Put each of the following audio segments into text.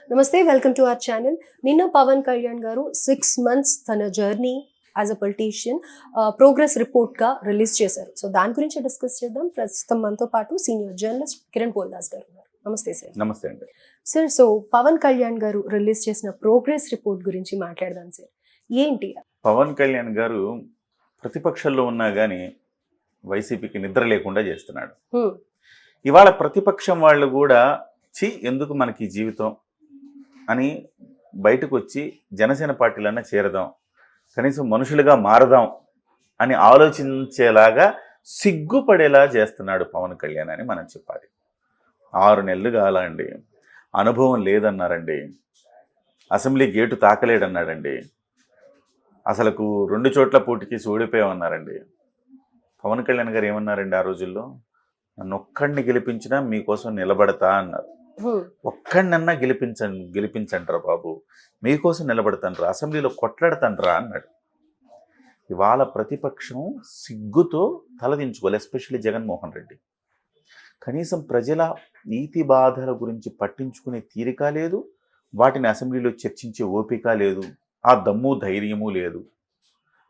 నమస్తే, welcome to our channel. నిన్న పవన్ కళ్యాణ్ గారు 6 months తన journey as a politician progress రిపోర్ట్గా రిలీజ్ చేశారు. సో దాని గురించి డిస్కస్ చేద్దాం. ప్రస్తుతం మనతో పాటు సీనియర్ జర్నలిస్ట్ కిరణ్ పోల్దాస్ గారు ఉన్నారు. నమస్తే సార్. నమస్తే అండి సార్, సో పవన్ కళ్యాణ్ గారు రిలీజ్ చేసిన ప్రోగ్రెస్ రిపోర్ట్ గురించి మాట్లాడదాం సార్. ఏంటి? పవన్ కళ్యాణ్ గారు ప్రతిపక్షంలో ఉన్నా కానీ వైసీపీకి నిద్ర లేకుండా చేస్తున్నాడు. ఇవాళ ప్రతిపక్షం వాళ్ళు కూడా ఎందుకు మనకి ఈ జీవితం అని బయటకు వచ్చి జనసేన పార్టీలన్నా చేరదాం, కనీసం మనుషులుగా మారదాం అని ఆలోచించేలాగా సిగ్గుపడేలా చేస్తున్నాడు పవన్ కళ్యాణ్ అని మనం చెప్పాలి. 6 నెలలు కాలండి, అనుభవం లేదన్నారండి, అసెంబ్లీ గేటు తాకలేడన్నాడండి, అసలుకు 2 చోట్ల పోటీకి ఓడిపోయామన్నారండి. పవన్ కళ్యాణ్ గారు ఏమన్నారండి ఆ రోజుల్లో? నన్ను ఒక్కడిని గెలిపించినా మీకోసం నిలబడతా అన్నారు. ఒక్కడినన్నా గెలిపించండ్రా బాబు, మీకోసం నిలబడతాన్రా, అసెంబ్లీలో కొట్లాడతాన్రా అన్నాడు. ఇవాళ ప్రతిపక్షం సిగ్గుతో తలదించుకోవాలి, ఎస్పెషల్లీ జగన్మోహన్ రెడ్డి. కనీసం ప్రజల నీతి బాధల గురించి పట్టించుకునే తీరిక లేదు, వాటిని అసెంబ్లీలో చర్చించే ఓపిక లేదు, ఆ దమ్ము ధైర్యము లేదు.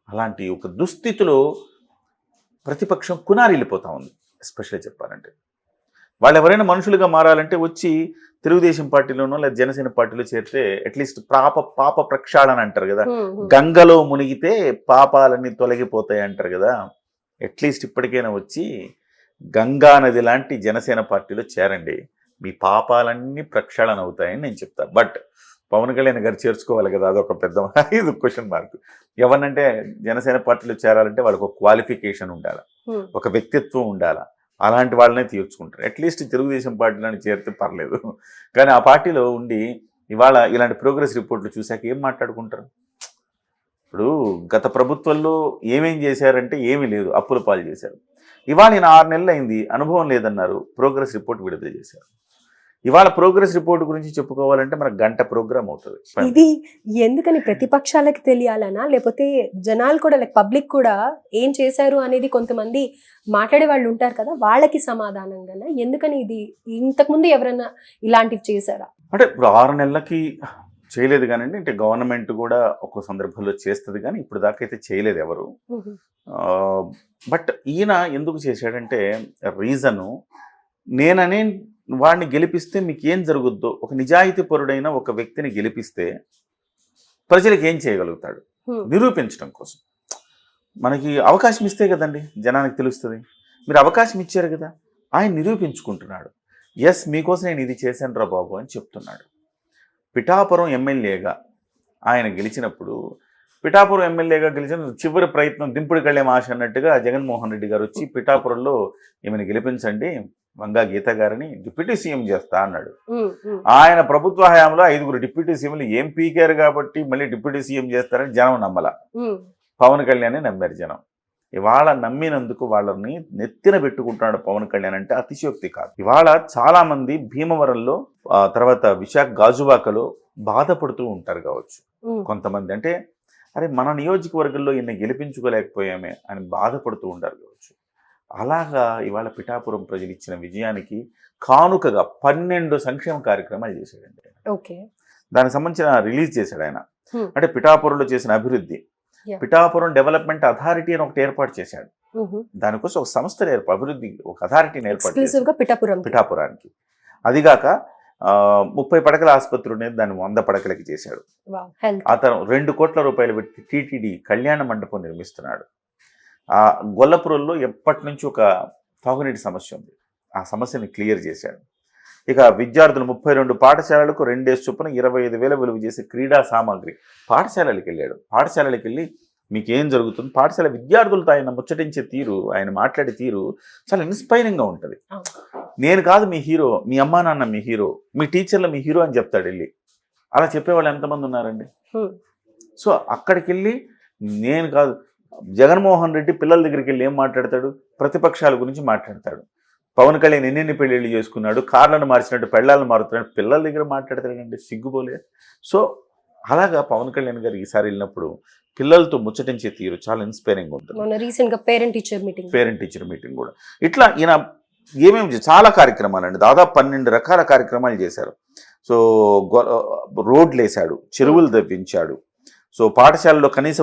అలాంటి ఒక దుస్థితిలో ప్రతిపక్షం కునారిల్లిపోతూ ఉంది. ఎస్పెషల్లీ చెప్పాలంటే వాళ్ళు ఎవరైనా మనుషులుగా మారాలంటే వచ్చి తెలుగుదేశం పార్టీలోనో లేదా జనసేన పార్టీలో చేరితే అట్లీస్ట్ పాప ప్రక్షాళన అంటారు కదా, గంగలో మునిగితే పాపాలన్నీ తొలగిపోతాయి అంటారు కదా. అట్లీస్ట్ ఇప్పటికైనా వచ్చి గంగా నది లాంటి జనసేన పార్టీలో చేరండి, మీ పాపాలన్నీ ప్రక్షాళన అవుతాయని నేను చెప్తాను. బట్ పవన్ కళ్యాణ్ గారు చేర్చుకోవాలి కదా, అదొక పెద్ద ఇది క్వశ్చన్ మార్క్. ఎవరినంటే జనసేన పార్టీలో చేరాలంటే వాళ్ళకి ఒక క్వాలిఫికేషన్ ఉండాలి, ఒక వ్యక్తిత్వం ఉండాలి, అలాంటి వాళ్ళనే తీర్చుకుంటారు. అట్లీస్ట్ తెలుగుదేశం పార్టీలోని చేరితే పర్లేదు, కానీ ఆ పార్టీలో ఉండి ఇవాళ ఇలాంటి ప్రోగ్రెస్ రిపోర్ట్లు చూశాక ఏం మాట్లాడుకుంటారు? ఇప్పుడు గత ప్రభుత్వంలో ఏమేం చేశారంటే ఏమీ లేదు, అప్పుల పాలు చేశారు. ఇవాళ ఈయన 6 నెలలు అయింది, అనుభవం లేదన్నారు, ప్రోగ్రెస్ రిపోర్ట్ విడుదల చేశారు. ఇవాళ ప్రోగ్రెస్ రిపోర్ట్ గురించి చెప్పుకోవాలంటే మనకు గంట ప్రోగ్రామ్ అవుతుంది. ఇది ఎందుకని ప్రతిపక్షాలకి తెలియాలనా, లేకపోతే జనాలు కూడా లైక్ పబ్లిక్ కూడా ఏం చేశారు అనేది కొంతమంది మాట్లాడే వాళ్ళు ఉంటారు కదా, వాళ్ళకి సమాధానంగానే ఎందుకని ఇది ఇంతకుముందు ఎవరైనా ఇలాంటివి చేశారా? అంటే ఇప్పుడు 6 నెలలకి చేయలేదు కానండి, అంటే గవర్నమెంట్ కూడా ఒక్కో సందర్భంలో చేస్తుంది, కానీ ఇప్పుడు దాకా అయితే చేయలేదు ఎవరు. బట్ ఈయన ఎందుకు చేశాడంటే రీజను, నేననే వాడిని గెలిపిస్తే మీకు ఏం జరుగుద్దో, ఒక నిజాయితీ పరుడైన ఒక వ్యక్తిని గెలిపిస్తే ప్రజలకు ఏం చేయగలుగుతాడు నిరూపించడం కోసం. మనకి అవకాశం ఇస్తే కదండి జనానికి తెలుస్తుంది. మీరు అవకాశం ఇచ్చారు కదా, ఆయన నిరూపించుకుంటున్నాడు. ఎస్, మీకోసం నేను ఇది చేశాను రా బాబు అని చెప్తున్నాడు. పిఠాపురం ఎమ్మెల్యేగా ఆయన గెలిచినప్పుడు, పిఠాపురం ఎమ్మెల్యేగా గెలిచిన చివరి ప్రయత్నం దింపుడు కళ్యాణ్ ఆశ అన్నట్టుగా జగన్మోహన్ రెడ్డి గారు వచ్చి పిఠాపురంలో ఈమెను గెలిపించండి, వంగా గీత గారిని డిప్యూటీ సీఎం చేస్తా అన్నాడు. ఆయన ప్రభుత్వ హయాంలో 5 డిప్యూటీ సీఎంలు ఏం పీకారు కాబట్టి మళ్ళీ డిప్యూటీ సీఎం చేస్తారని జనం నమ్మల, పవన్ కళ్యాణ్ నమ్మారు జనం. ఇవాళ నమ్మినందుకు వాళ్ళని నెత్తిన పెట్టుకుంటున్నాడు పవన్ కళ్యాణ్ అంటే అతిశయోక్తి కాదు. ఇవాళ చాలా మంది భీమవరంలో తర్వాత విశాఖ గాజువాకలో బాధపడుతూ ఉంటారు కావచ్చు కొంతమంది. అంటే అరే మన నియోజకవర్గంలో ఈయన గెలిపించుకోలేకపోయామే అని బాధపడుతూ ఉంటారు కావచ్చు. అలాగా ఇవాళ పిఠాపురం ప్రజలు ఇచ్చిన విజయానికి కానుకగా 12 సంక్షేమ కార్యక్రమాలు చేశాడండి. ఓకే, దానికి సంబంధించిన రిలీజ్ చేశాడు ఆయన. అంటే పిఠాపురంలో చేసిన అభివృద్ధి, పిఠాపురం డెవలప్మెంట్ అథారిటీ అని ఒకటి ఏర్పాటు చేశాడు. దానికోసం ఒక సంస్థ అభివృద్ధి ఒక అథారిటీని ఏర్పాటు చేశాడు పిఠాపురానికి. అదిగాక 30 పడకల ఆసుపత్రి ఉండేది, దాన్ని 100 పడకలకి చేశాడు. అతను 2 కోట్ల రూపాయలు పెట్టి టీటీడీ కళ్యాణ మండపం నిర్మిస్తున్నాడు. ఆ గొల్లపురంలో ఎప్పటి నుంచి ఒక తాగునీటి సమస్య ఉంది, ఆ సమస్యని క్లియర్ చేశాడు. ఇక విద్యార్థులు 32 పాఠశాలలకు 2 చొప్పున 25,000 విలువ చేసే క్రీడా సామాగ్రి పాఠశాలలకు వెళ్ళాడు. పాఠశాలలకు వెళ్ళి మీకేం జరుగుతుంది, పాఠశాల విద్యార్థులతో ఆయన ముచ్చటించే తీరు, ఆయన మాట్లాడే తీరు చాలా ఇన్స్పైరింగ్గా ఉంటుంది. నేను కాదు మీ హీరో, మీ అమ్మా నాన్న మీ హీరో, మీ టీచర్లు మీ హీరో అని చెప్తాడు వెళ్ళి. అలా చెప్పేవాళ్ళు ఎంతమంది ఉన్నారండి? సో అక్కడికి వెళ్ళి నేను కాదు, జగన్మోహన్ రెడ్డి పిల్లల దగ్గరికి వెళ్ళి ఏం మాట్లాడతాడు? ప్రతిపక్షాల గురించి మాట్లాడతాడు. పవన్ కళ్యాణ్ ఎన్నెన్ని పెళ్ళిళ్ళు చేసుకున్నాడు, కార్లను మార్చినట్టు పెళ్ళాలను మారుతున్నాడు, పిల్లల దగ్గర మాట్లాడతాడండి, సిగ్గుపోలే. సో అలాగా పవన్ కళ్యాణ్ గారు ఈసారి వెళ్ళినప్పుడు పిల్లలతో ముచ్చటించే తీరు చాలా ఇన్స్పైరింగ్ ఉంటుంది. పేరెంట్ టీచర్ మీటింగ్ కూడా ఇట్లా ఈయన ఏమేమి చాలా కార్యక్రమాలు అండి, దాదాపు 12 రకాల కార్యక్రమాలు చేశారు. సో రోడ్లు వేశాడు, చెరువులు తవ్వించాడు. సో పాఠశాలలో కనీస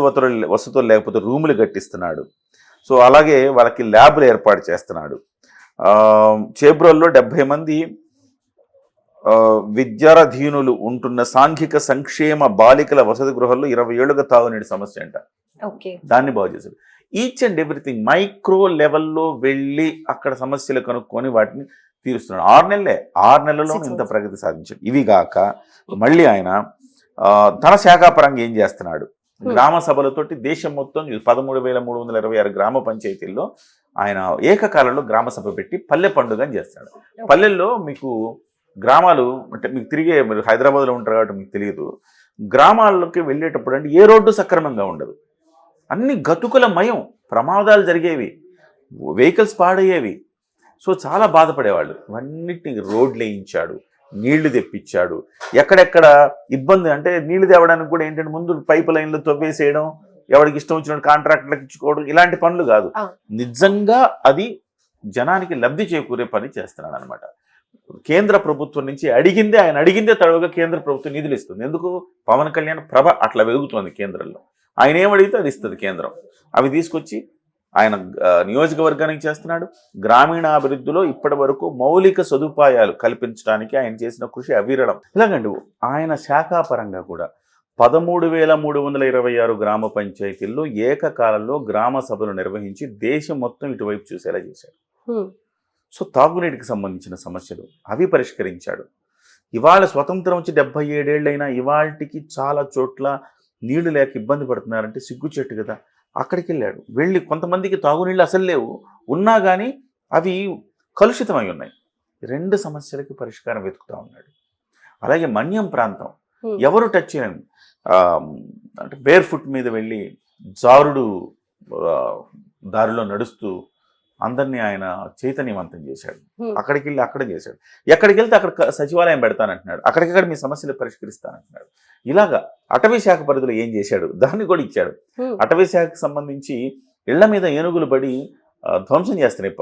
వసతులు లేకపోతే రూములు కట్టిస్తున్నాడు. సో అలాగే వాళ్ళకి ల్యాబ్లు ఏర్పాటు చేస్తున్నాడు. చేబ్రోల్లో 70 మంది విద్యారధీనులు ఉంటున్న సాంఘిక సంక్షేమ బాలికల వసతి గృహాల్లో 20 ఏళ్లుగా తాగునీటి సమస్య అంట. దాన్ని బాగు చేశాడు. ఈచ్ అండ్ ఎవ్రీథింగ్ మైక్రో లెవెల్లో వెళ్ళి అక్కడ సమస్యలు కనుక్కొని వాటిని తీరుస్తున్నాడు. 6 నెలల్లో ఇంత ప్రగతి సాధించాడు. ఇవి కాక మళ్ళీ ఆయన తన శాఖాపరంగా ఏం చేస్తున్నాడు, గ్రామ సభలతోటి దేశం మొత్తం 13,326 గ్రామ పంచాయతీల్లో ఆయన ఏకకాలంలో గ్రామ సభ పెట్టి పల్లె పండుగ అని చేస్తున్నాడు. పల్లెల్లో మీకు గ్రామాలు అంటే మీకు తిరిగే, మీరు హైదరాబాద్లో ఉంటారు కాబట్టి మీకు తెలియదు, గ్రామాల్లోకి వెళ్ళేటప్పుడు అంటే ఏ రోడ్డు సక్రమంగా ఉండదు, అన్ని గతుకుల మయం, ప్రమాదాలు జరిగేవి, వెహికల్స్ పాడయ్యేవి. సో చాలా బాధపడేవాళ్ళు. ఇవన్నిటిని రోడ్లు వేయించాడు, నీళ్లు తెప్పించాడు. ఎక్కడెక్కడ ఇబ్బంది అంటే నీళ్లు తేవడానికి కూడా ఏంటంటే ముందు పైప్ లైన్లు తవ్వేసేయడం, ఎవరికి ఇష్టం వచ్చిన కాంట్రాక్టులకు ఇచ్చుకోవడం, ఇలాంటి పనులు కాదు. నిజంగా అది జనానికి లబ్ధి చేకూరే పని చేస్తున్నాడు అనమాట. కేంద్ర ప్రభుత్వం నుంచి ఆయన అడిగిందే తడవుగా కేంద్ర ప్రభుత్వం నిధులు ఇస్తుంది. ఎందుకు? పవన్ కళ్యాణ్ ప్రభ అట్లా వెలుగుతుంది కేంద్రంలో. ఆయన ఏమడిగితే అది ఇస్తుంది కేంద్రం. అవి తీసుకొచ్చి ఆయన నియోజకవర్గానికి చేస్తున్నాడు. గ్రామీణాభివృద్ధిలో ఇప్పటి వరకు మౌలిక సదుపాయాలు కల్పించడానికి ఆయన చేసిన కృషి అవిరళం. ఇలాగండి ఆయన శాఖాపరంగా కూడా 13,326 గ్రామ పంచాయతీల్లో ఏకకాలంలో గ్రామ సభలు నిర్వహించి దేశం మొత్తం ఇటువైపు చూసేలా చేశాడు. సో తాగునీటికి సంబంధించిన సమస్యలు అవి పరిష్కరించాడు. ఇవాళ స్వతంత్రం వచ్చి 77 ఏళ్ళైనా ఇవాళకి చాలా చోట్ల నీళ్లు లేక ఇబ్బంది పడుతున్నారంటే సిగ్గుచెట్టు కదా. అక్కడికి వెళ్ళి కొంతమందికి తాగునీళ్ళు అసలు లేవు, ఉన్నా కానీ అవి కలుషితమై ఉన్నాయి. 2 సమస్యలకి పరిష్కారం వెతుకుతూ ఉన్నాడు. అలాగే మన్యం ప్రాంతం ఎవరు టచ్ చేయని అంటే బేర్ ఫుట్ మీద వెళ్ళి జారుడు దారిలో నడుస్తూ అందరినీ ఆయన చైతన్యవంతం చేశాడు. అక్కడికి వెళ్ళి అక్కడ చేశాడు. ఎక్కడికి వెళ్తే అక్కడ సచివాలయం పెడతానంటున్నాడు, అక్కడికక్కడ మీ సమస్యలు పరిష్కరిస్తానంటున్నాడు. ఇలాగా అటవీ శాఖ పరిధిలో ఏం చేశాడు దాన్ని కూడా ఇచ్చాడు. అటవీ శాఖకు సంబంధించి ఇళ్ల మీద ఏనుగులు పడి ధ్వంసం చేస్తున్నాయి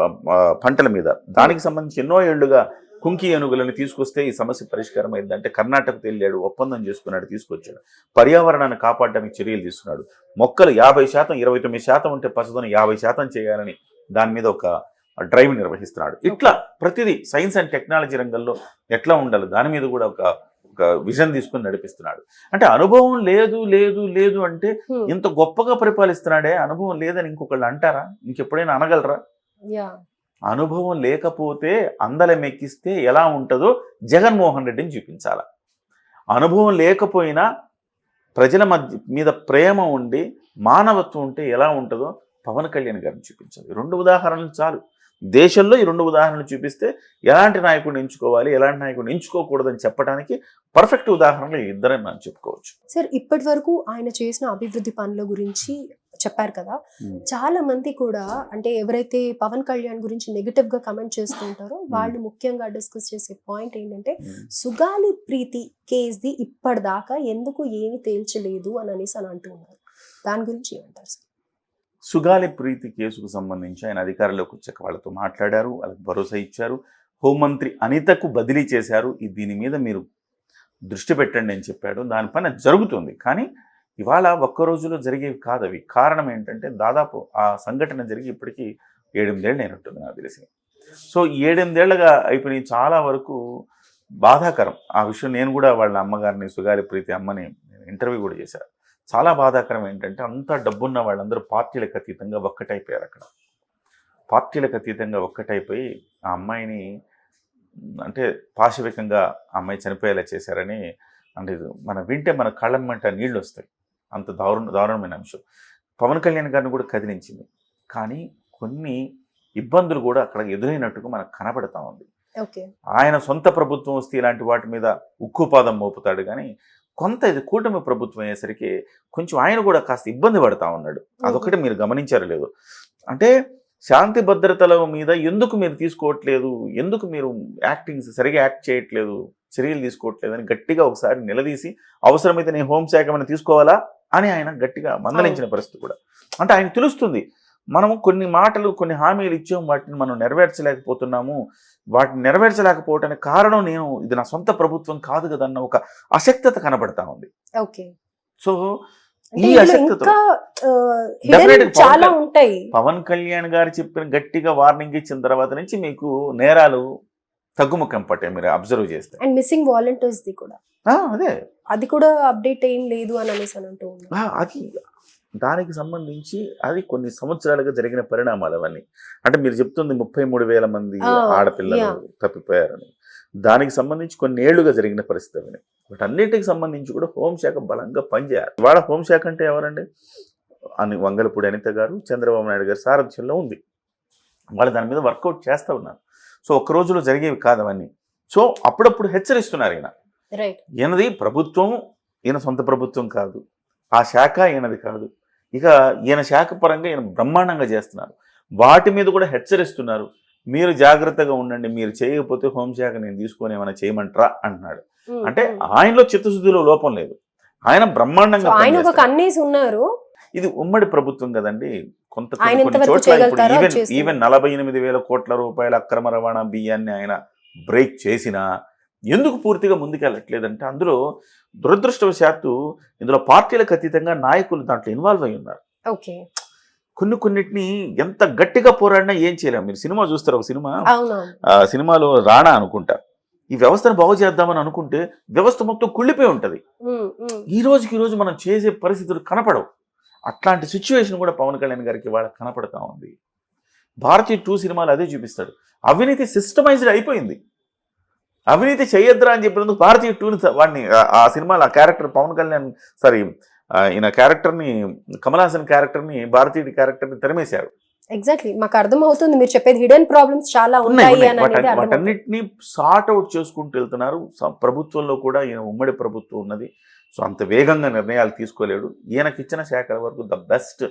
పంటల మీద. దానికి సంబంధించి ఎన్నో ఏళ్లుగా కుంకి ఏనుగులను తీసుకొస్తే ఈ సమస్య పరిష్కారం అయిందంటే కర్ణాటకకు వెళ్ళాడు, ఒప్పందం చేసుకున్నాడు, తీసుకొచ్చాడు. పర్యావరణాన్ని కాపాడడానికి చర్యలు తీసుకున్నాడు. మొక్కలు 50%, 29% ఉంటే పచ్చదనం 50% చేయాలని దాని మీద ఒక డ్రైవ్ నిర్వహిస్తున్నాడు. ఇట్లా ప్రతిదీ సైన్స్ అండ్ టెక్నాలజీ రంగంలో ఎట్లా ఉండాలి దాని మీద కూడా ఒక విజన్ తీసుకుని నడిపిస్తున్నాడు. అంటే అనుభవం లేదు లేదు లేదు అంటే ఇంత గొప్పగా పరిపాలిస్తున్నాడే, అనుభవం లేదని ఇంకొకళ్ళు అంటారా? ఇంకెప్పుడైనా అనగలరా? అనుభవం లేకపోతే అందలం ఎక్కిస్తే ఎలా ఉంటుందో జగన్మోహన్ రెడ్డిని చూపించాల. అనుభవం లేకపోయినా ప్రజల మీద ప్రేమ ఉండి మానవత్వం ఉంటే ఎలా ఉంటుందో పవన్ కళ్యాణ్ గారిని చూపించాలి. 2 ఉదాహరణలు చాలు. దేశంలో ఈ 2 ఉదాహరణలు చూపిస్తే ఎలాంటి నాయకుడిని ఎంచుకోవాలి, ఎలాంటి నాయకుడిని ఎంచుకోకూడదని చెప్పడానికి పర్ఫెక్ట్ ఉదాహరణలు ఇద్దరని మనం చెప్పుకోవచ్చు. సార్, ఇప్పటి వరకు ఆయన చేసిన అభివృద్ధి పనుల గురించి చెప్పారు కదా. చాలా మంది కూడా అంటే ఎవరైతే పవన్ కళ్యాణ్ గురించి నెగటివ్ గా కమెంట్ చేస్తుంటారో వాళ్ళు ముఖ్యంగా డిస్కస్ చేసే పాయింట్ ఏంటంటే సుగాలి ప్రీతి కేసుది ఇప్పటిదాకా ఎందుకు ఏమి తేల్చలేదు అని అనేసి అని అంటున్నారు. దాని గురించి ఏమంటారు సార్? సుగాలి ప్రీతి కేసుకు సంబంధించి ఆయన అధికారంలోకి వచ్చాక వాళ్ళతో మాట్లాడారు, వాళ్ళకి భరోసా ఇచ్చారు. హోంమంత్రి అనితకు బదిలీ చేశారు. దీని మీద మీరు దృష్టి పెట్టండి అని చెప్పాడు. దానిపైన జరుగుతుంది. కానీ ఇవాళ ఒక్క రోజులో జరిగేవి కాదు అవి. కారణం ఏంటంటే దాదాపు ఆ సంఘటన జరిగి ఇప్పటికీ 7-8 ఏళ్ళు అయినట్టుంది నాకు తెలిసి. సో 7-8 ఏళ్ళగా అయిపోయి చాలా వరకు బాధాకరం ఆ విషయం. నేను కూడా వాళ్ళ అమ్మగారిని, సుగాలి ప్రీతి అమ్మని ఇంటర్వ్యూ కూడా చేశాను. చాలా బాధాకరం ఏంటంటే అంతా డబ్బున్న వాళ్ళందరూ పార్టీలకు అతీతంగా ఒక్కటైపోయారు. అక్కడ పార్టీలకు అతీతంగా ఒక్కటైపోయి ఆ అమ్మాయిని అంటే పాశవికంగా ఆ అమ్మాయి చనిపోయేలా చేశారని అంటే మనం వింటే మన కళ్ళ మంట నీళ్ళు వస్తాయి. అంత దారుణమైన అంశం. పవన్ కళ్యాణ్ గారిని కూడా కదిలించింది. కానీ కొన్ని ఇబ్బందులు కూడా అక్కడ ఎదురైనట్టుగా మనకు కనబడతా ఉంది. ఆయన సొంత ప్రభుత్వం వస్తే ఇలాంటి వాటి మీద ఉక్కుపాదం మోపుతాడు. కానీ కొంత ఇది కూటమి ప్రభుత్వం అయ్యేసరికి కొంచెం ఆయన కూడా కాస్త ఇబ్బంది పడతా ఉన్నాడు. అదొకటి మీరు గమనించారు లేదు? అంటే శాంతి భద్రతల మీద ఎందుకు మీరు తీసుకోవట్లేదు, ఎందుకు మీరు సరిగా యాక్ట్ చేయట్లేదు, చర్యలు తీసుకోవట్లేదు అని గట్టిగా ఒకసారి నిలదీసి అవసరమైతే నేను హోంశాఖ ఏమైనా తీసుకోవాలా అని ఆయన గట్టిగా మందలించిన పరిస్థితి కూడా. అంటే ఆయన తెలుస్తుంది మనం కొన్ని మాటలు కొన్ని హామీలు ఇచ్చాం, వాటిని మనం నెరవేర్చలేకపోతున్నాము, వాటిని నెరవేర్చలేకపోవటానికి కారణం నేను ఇది నా సొంత ప్రభుత్వం కాదు కదన్న ఒక అశక్తత కనబడతా ఉంది. ఓకే. సో అంటే ఈ ఇందులో అశక్తతో ఇంకా Definitely hidden చాలా ఉంటాయి. పవన్ కళ్యాణ్ గారు చెప్పిన గట్టిగా వార్నింగ్ ఇచ్చిన తర్వాత నుంచి మీకు నేరాలు తగ్గుముఖం పట్టాయి మీరు అబ్జర్వ్ చేస్తే. అండ్ మిస్సింగ్ వాలంటీర్స్ ది కూడా, అదే అది కూడా అప్డేట్ ఏం లేదు అని అనేసి అని అంటూ ఉన్నారు. అది దానికి సంబంధించి అది కొన్ని సంవత్సరాలుగా జరిగిన పరిణామాలు అవన్నీ. అంటే మీరు చెప్తుంది 33,000 మంది ఆడపిల్లలు yeah. తప్పిపోయారని, దానికి సంబంధించి కొన్ని ఏళ్లుగా జరిగిన పరిస్థితి అవన్నీ. వాటన్నిటికి సంబంధించి కూడా హోంశాఖ బలంగా పనిచేయాలి. ఇవాళ హోంశాఖ అంటే ఎవరండి? వంగలపూడి అనిత గారు, చంద్రబాబు నాయుడు గారి సారథ్యంలో ఉంది. వాళ్ళు దాని మీద వర్కౌట్ చేస్తూ ఉన్నారు. సో ఒక్క రోజులో జరిగేవి కాదు అవన్నీ. సో అప్పుడప్పుడు హెచ్చరిస్తున్నారు ఈయన. రైట్. ఈయనది ప్రభుత్వం, ఈయన సొంత ప్రభుత్వం కాదు, ఆ శాఖ ఈయనది కాదు, ఇక ఈయన శాఖ పరంగా ఈయన బ్రహ్మాండంగా చేస్తున్నారు. వాటి మీద కూడా హెచ్చరిస్తున్నారు, మీరు జాగ్రత్తగా ఉండండి, మీరు చేయకపోతే హోంశాఖ నేను తీసుకొని ఏమైనా చేయమంటారా అంటున్నాడు. అంటే ఆయనలో చిత్తశుద్ధిలో లోపం లేదు, ఆయన బ్రహ్మాండంగా ఆయన ఒక కన్నేసి ఉన్నారు. ఇది ఉమ్మడి ప్రభుత్వం కదండి. ఆయన కొన్ని ఎంతవరకు చోట్ల ఇప్పుడు చేయగలుగుతారో అది చేస్తున్నారు. ఈవెన్ 48,000 కోట్ల రూపాయల అక్రమ రవాణా బియ్యాన్ని ఆయన బ్రేక్ చేసినా ఎందుకు పూర్తిగా ముందుకెళ్ళట్లేదంటే అందులో దురదృష్టవశాత్తు ఇందులో పార్టీలకు అతీతంగా నాయకులు దాంట్లో ఇన్వాల్వ్ అయి ఉన్నారు. ఓకే. కొన్నిటిని ఎంత గట్టిగా పోరాడినా ఏం చేయలేము. మీరు సినిమా చూస్తారు, ఒక సినిమా అవునవును. సినిమాలో రాణా అనుకుంటా, ఈ వ్యవస్థను బాగు చేద్దామని అనుకుంటే వ్యవస్థ మొత్తం కుళ్ళిపోయి ఉంటుంది. ఈ రోజు మనం చేసే పరిస్థితులు కనపడవు. అట్లాంటి సిచ్యువేషన్ కూడా పవన్ కళ్యాణ్ గారికి వాళ్ళ కనపడతా ఉంది. భారతీయ 2 సినిమాలు అదే చూపిస్తాడు. అవినీతి సిస్టమైజ్డ్ అయిపోయింది. అవినీతి చేయొద్దురా అని చెప్పినందుకు భారతీయ 2ని వాడిని ఆ సినిమాలో ఆ క్యారెక్టర్ పవన్ కళ్యాణ్ ఈయన క్యారెక్టర్ని, కమల్ హాసన్ క్యారెక్టర్ని, భారతీయుడి క్యారెక్టర్ని తరిమేశారు. ఎగ్జాక్ట్లీ, మాకు అర్థం అవుతుంది మీరు చెప్పేది. హిడెన్ ప్రాబ్లమ్స్ చాలా ఉన్నాయి అని అనేది అర్థమవుతుంది. వాటన్నిటిని సార్ట్ అవుట్ చేసుకుంటూ వెళ్తున్నారు. ప్రభుత్వంలో కూడా ఈయన ఉమ్మడి ప్రభుత్వం ఉన్నది. సో అంత వేగంగా నిర్ణయాలు తీసుకోలేడు. ఈయనకిచ్చిన శాఖల వరకు ద బెస్ట్